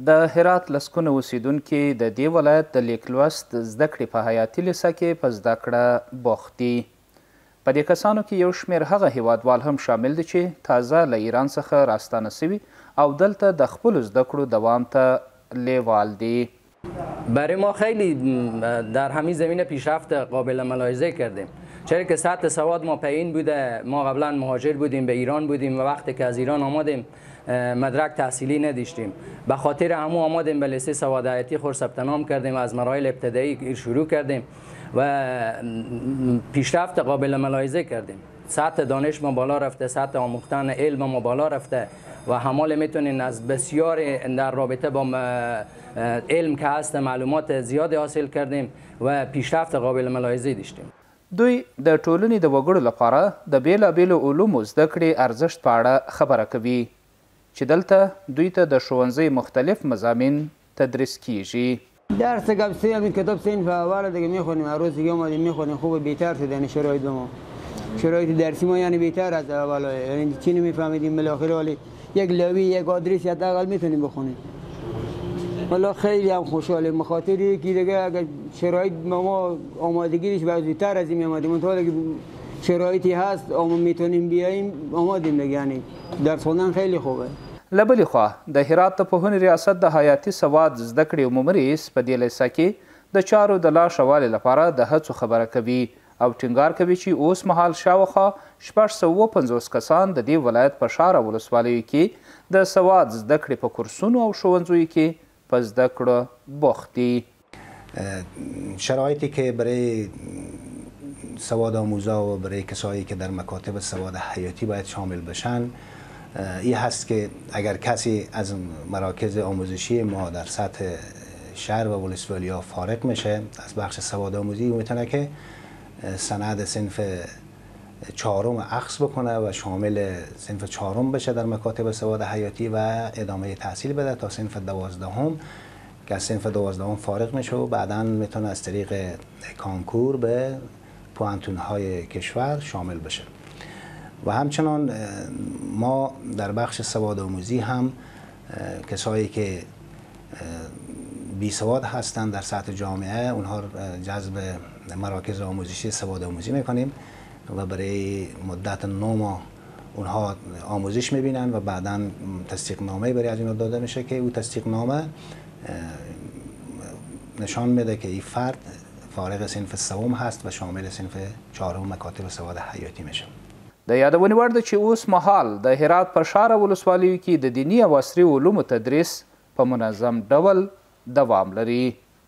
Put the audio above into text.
د هرات لسکونه اوسیدونکي د دې ولایت د لیک لوست زده کړې په حیاتي لیسه کې په زده کړه بوخت دي. په دې کسانو کې یو شمېر هغه هیوادوال هم شامل دي چې تازه له ایران څخه راستانه سوي او دلته د خپلو زده کړو دوام ته لیوال دي. برای ما خیلی در همین زمینه پیشرفت قابل ملاحظه کردیم، چرا که سطح سواد ما پایین بوده. ما قبلا مهاجر بودیم، به ایران بودیم و وقتی که از ایران آمدیم مدرک تحصیلی نداشتیم. به خاطر همون آمدیم به لیسه سواد حیاتی خود ثبت نام کردیم، از مراحل ابتدایی شروع کردیم و پیشرفت قابل ملاحظه کردیم. سطح دانش ما بالا رفته، سطح آموختن علم ما بالا رفته و همال میتونین از بسیار در رابطه با علم که هست معلومات زیادی حاصل کردیم و پیشرفت قابل ملاحظه داشتیم. دوی د ټولنې د وګړو لپاره د بیلابیلو علومو زده کړې ارزښت په اړه خبره کوي چې دلته دوی ته د ښوونځي مختلف مضامین تدریس کیږي. درس قبل همین کتاب صنف اول دیگه میخونیم، هر روز دیگه اومدیم میخونیم. خوب بهتر شد، یعنی شرایط ما، شرایط درسی ما یعنی بهتر از اول، یعنی چی نمیفهمیدیم بالاخره ولی یک لوی یک آدرس حداقل میتونیم بخونیم. والا خیلی هم خوشحالیم، بخاطر یکی دیگه اگر شرایط ما آمادگیش وضعیتر از این میامدیم، اون طور که شرایطی هست میتونیم بیاییم آمادیم دیگه، یعنی درس خوندن خیلی خوبه. له بلې خوا د هرات د پوهنې ریاست د حیاتي سواد زده کړې عمومي رئیس په دې لیسه کې د چارو د لا ښه والي لپاره د هڅو خبره کوي او ټینګار کوي چې اوس مهال شاوخوا 650 کسان د دې ولایت په ښار او ولسوالیو کې د سواد زده کړې په کورسونو او ښوونځیو کې په زده کړه بوخت دي. شرایطی که برای سواد آموزا و برای کسایی که در مکاتب سواد حیاتی باید شامل بشن این هست که اگر کسی از مراکز آموزشی ما در سطح شهر و ولسوالیا فارغ میشه از بخش سواد آموزی، میتونه که سند صنف 4 اخذ بکنه و شامل صنف 4 بشه در مکاتب سواد حیاتی و ادامه تحصیل بده تا صنف 12 که از صنف 12 فارغ میشه و بعدا میتونه از طریق کانکور به پوانتون‌های کشور شامل بشه. و همچنان ما در بخش سواد آموزی هم کسایی که بی سواد هستند در سطح جامعه اونها جذب مراکز آموزشی سواد آموزی میکنیم و برای مدت 9 ماه اونها آموزش میبینن و بعدا تصدیق نامه برای از اینا داده میشه که او تصدیق نامه نشان میده که این فرد فارغ صنف 3 هست و شامل صنف 4 مکاتب سواد حیاتی میشه. د یادونې وړ ده چې اوس مهال د هرات په ښار او ولسوالیو کې د دیني او عصري علومو تدریس په منظم ډول دوام لري.